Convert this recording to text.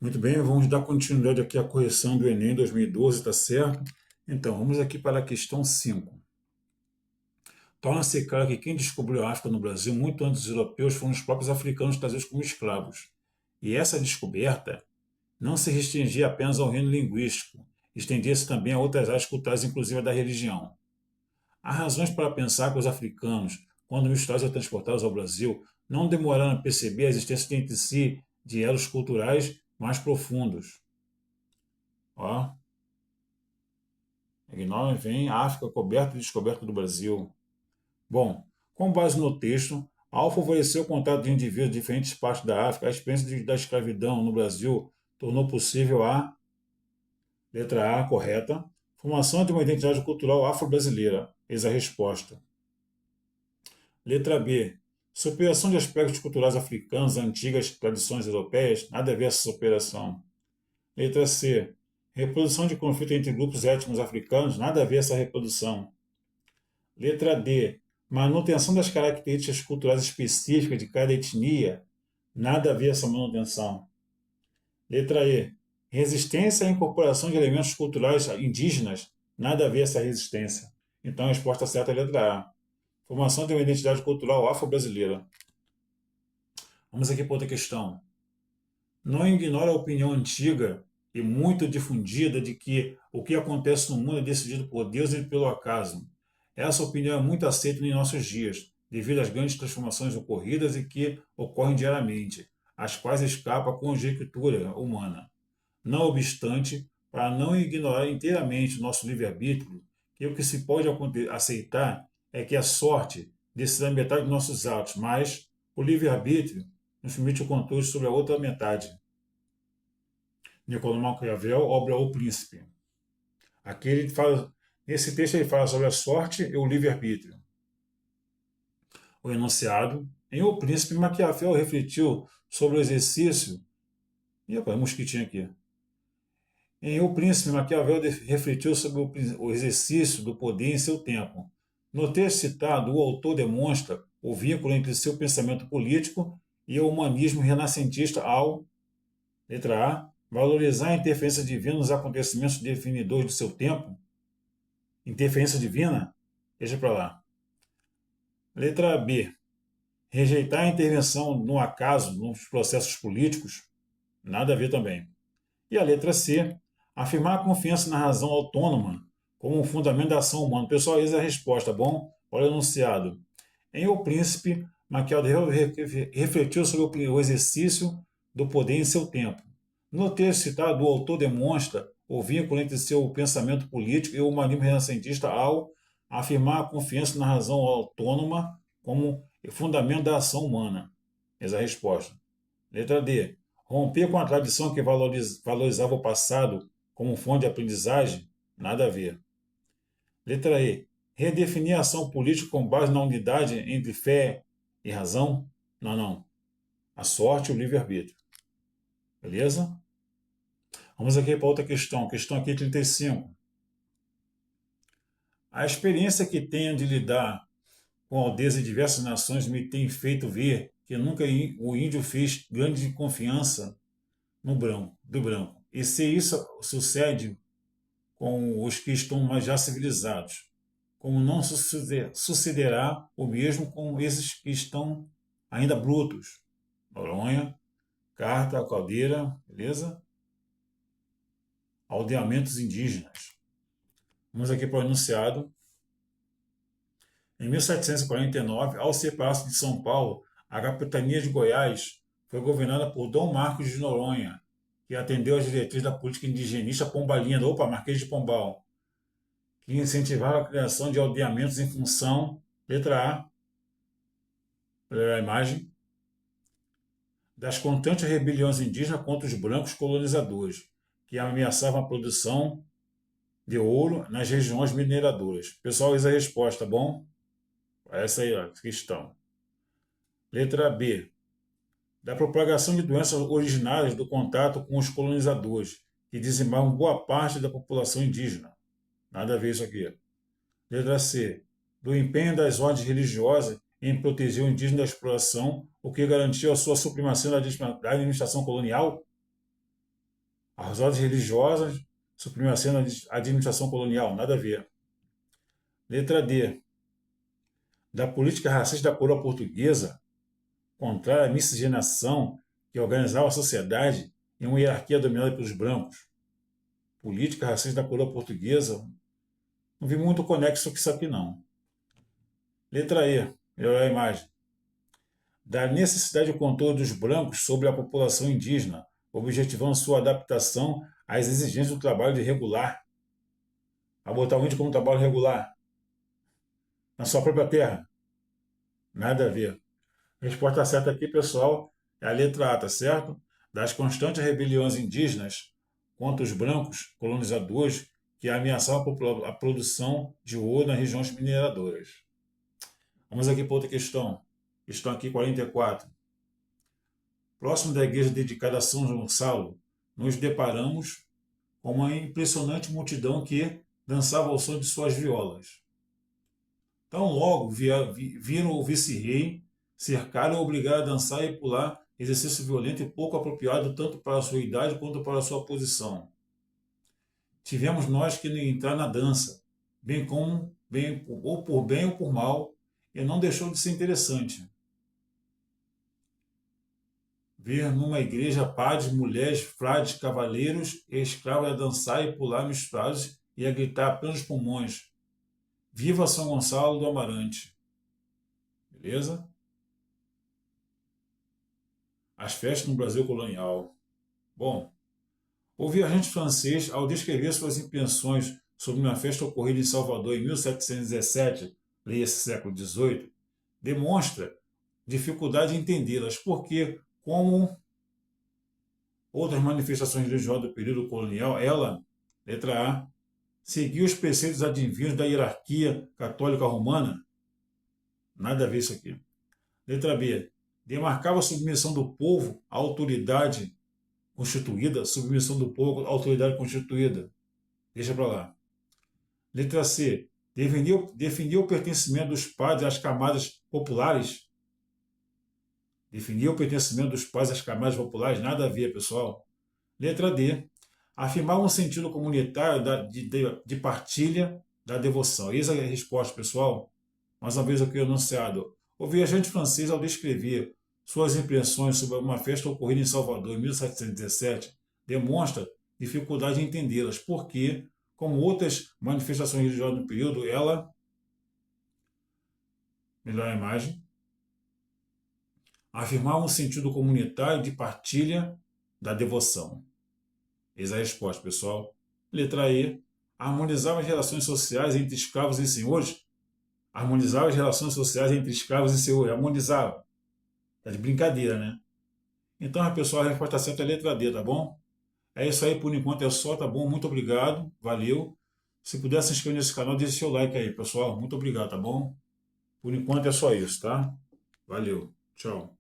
Muito bem, vamos dar continuidade aqui à correção do Enem 2012, tá certo? Então, vamos aqui para a questão 5. Torna-se claro que quem descobriu a África no Brasil muito antes dos europeus foram os próprios africanos trazidos como escravos. E essa descoberta não se restringia apenas ao reino linguístico, estendia-se também a outras áreas culturais, inclusive a da religião. Há razões para pensar que os africanos, quando misturados e transportados ao Brasil, não demoraram a perceber a existência entre si de elos culturais mais profundos. Ó, Ignora vem África coberta e descoberta do Brasil. Bom, com base no texto, ao favorecer o contato de indivíduos de diferentes partes da África, a experiência da escravidão no Brasil tornou possível a letra A correta, formação de uma identidade cultural afro-brasileira. Eis a resposta. Letra B. Superação de aspectos culturais africanos a antigas tradições europeias, nada a ver essa superação. Letra C. Reprodução de conflito entre grupos étnicos africanos, nada a ver essa reprodução. Letra D. Manutenção das características culturais específicas de cada etnia, nada a ver essa manutenção. Letra E. Resistência à incorporação de elementos culturais indígenas, nada a ver essa resistência. Então a resposta certa é a letra A. Formação de uma identidade cultural afro-brasileira. Vamos aqui para outra questão. Não ignora a opinião antiga e muito difundida de que o que acontece no mundo é decidido por Deus e pelo acaso. Essa opinião é muito aceita em nossos dias, devido às grandes transformações ocorridas e que ocorrem diariamente, as quais escapam à conjectura humana. Não obstante, para não ignorar inteiramente o nosso livre-arbítrio, que o que se pode aceitar é que a sorte decidirá metade dos nossos atos, mas o livre-arbítrio nos permite o controle sobre a outra metade. Nicolau Maquiavel, obra O Príncipe. Aqui ele fala, nesse texto ele fala sobre a sorte e o livre-arbítrio. O enunciado. Em O Príncipe, Maquiavel refletiu sobre o exercício. Ih, rapaz, mosquitinho aqui. Em O Príncipe, Maquiavel refletiu sobre o exercício do poder em seu tempo. No texto citado, o autor demonstra o vínculo entre seu pensamento político e o humanismo renascentista ao, letra A, valorizar a interferência divina nos acontecimentos definidores do seu tempo. Interferência divina? Deixa para lá. Letra B. Rejeitar a intervenção no acaso nos processos políticos? Nada a ver também. E a letra C. Afirmar a confiança na razão autônoma como um fundamento da ação humana. Pessoal, essa é a resposta, bom? Olha o enunciado. Em O Príncipe, Maquiavel refletiu sobre o exercício do poder em seu tempo. No texto citado, o autor demonstra o vínculo entre seu pensamento político e o humanismo renascentista ao afirmar a confiança na razão autônoma como fundamento da ação humana. Essa é a resposta. Letra D. Romper com a tradição que valorizava o passado como fonte de aprendizagem? Nada a ver. Letra E. Redefinir a ação política com base na unidade entre fé e razão? Não, não. A sorte e o livre-arbítrio. Beleza? Vamos aqui para outra questão. Questão aqui 35. A experiência que tenho de lidar com aldeias de diversas nações me tem feito ver que nunca o índio fez grande confiança no branco, do branco. E se isso sucede com os que estão mais já civilizados, como não sucederá o mesmo com esses que estão ainda brutos. Noronha, Carta, Caldeira, beleza? Aldeamentos indígenas. Vamos aqui para o enunciado. Em 1749, ao separar-se de São Paulo, a capitania de Goiás foi governada por Dom Marcos de Noronha, que atendeu às diretrizes da política indigenista pombalina, Marquês de Pombal, que incentivava a criação de aldeamentos em função, letra A, olha a imagem, das constantes rebeliões indígenas contra os brancos colonizadores, que ameaçavam a produção de ouro nas regiões mineradoras. Pessoal, essa é a resposta, tá bom? Essa aí a questão. Letra B. Da propagação de doenças originárias do contato com os colonizadores, que dizimavam boa parte da população indígena. Nada a ver isso aqui. Letra C. Do empenho das ordens religiosas em proteger o indígena da exploração, o que garantiu a sua supremacia na administração colonial? As ordens religiosas, supremacia na administração colonial, nada a ver. Letra D. Da política racista da coroa portuguesa, contrária à miscigenação que organizava a sociedade em uma hierarquia dominada pelos brancos. Política racista da coroa portuguesa, não vi muito conexo com isso aqui não. Letra E. Melhorar a imagem. Da necessidade de controle dos brancos sobre a população indígena, objetivando sua adaptação às exigências do trabalho irregular. A botar o índio como trabalho regular na sua própria terra. Nada a ver. A resposta certa aqui, pessoal, é a letra A, tá certo? Das constantes rebeliões indígenas contra os brancos colonizadores que ameaçavam a produção de ouro nas regiões mineradoras. Vamos aqui para outra questão. Questão aqui 44. Próximo da igreja dedicada a São Gonçalo, nos deparamos com uma impressionante multidão que dançava ao som de suas violas. Tão logo viram o vice-rei, cercaram e obrigaram a dançar e pular, exercício violento e pouco apropriado tanto para a sua idade quanto para a sua posição. Tivemos nós que entrar na dança, ou por bem ou por mal, e não deixou de ser interessante. Ver numa igreja padres, mulheres, frades, cavaleiros e escravos a dançar e pular misturados e a gritar a plenos pulmões: Viva São Gonçalo do Amarante! Beleza? As festas no Brasil colonial. Bom, o viajante francês, ao descrever suas impressões sobre uma festa ocorrida em Salvador em 1717, leia-se século XVIII, demonstra dificuldade em entendê-las, porque, como outras manifestações religiosas do período colonial, ela, letra A, seguiu os preceitos advindos da hierarquia católica romana. Nada a ver isso aqui. Letra B. Demarcava a submissão do povo à autoridade constituída. Submissão do povo à autoridade constituída. Deixa para lá. Letra C. Definia o pertencimento dos padres às camadas populares. Definia o pertencimento dos padres às camadas populares. Nada a ver, pessoal. Letra D. Afirmava um sentido comunitário de partilha da devoção. Eis a resposta, pessoal. Mais uma vez aqui anunciado. O viajante francês, ao descrever suas impressões sobre uma festa ocorrida em Salvador em 1717, demonstra dificuldade em entendê-las, porque, como outras manifestações religiosas no período, ela, melhor a imagem, afirmava um sentido comunitário de partilha da devoção. Eis a resposta, pessoal. Letra E. Harmonizava as relações sociais entre escravos e senhores. Harmonizava as relações sociais entre escravos e senhores. Harmonizava. Tá de brincadeira, né? Então, pessoal, a resposta certa é a letra D, tá bom? É isso aí, por enquanto é só, tá bom? Muito obrigado, valeu. Se puder se inscrever nesse canal, deixe seu like aí, pessoal. Muito obrigado, tá bom? Por enquanto é só isso, tá? Valeu, tchau.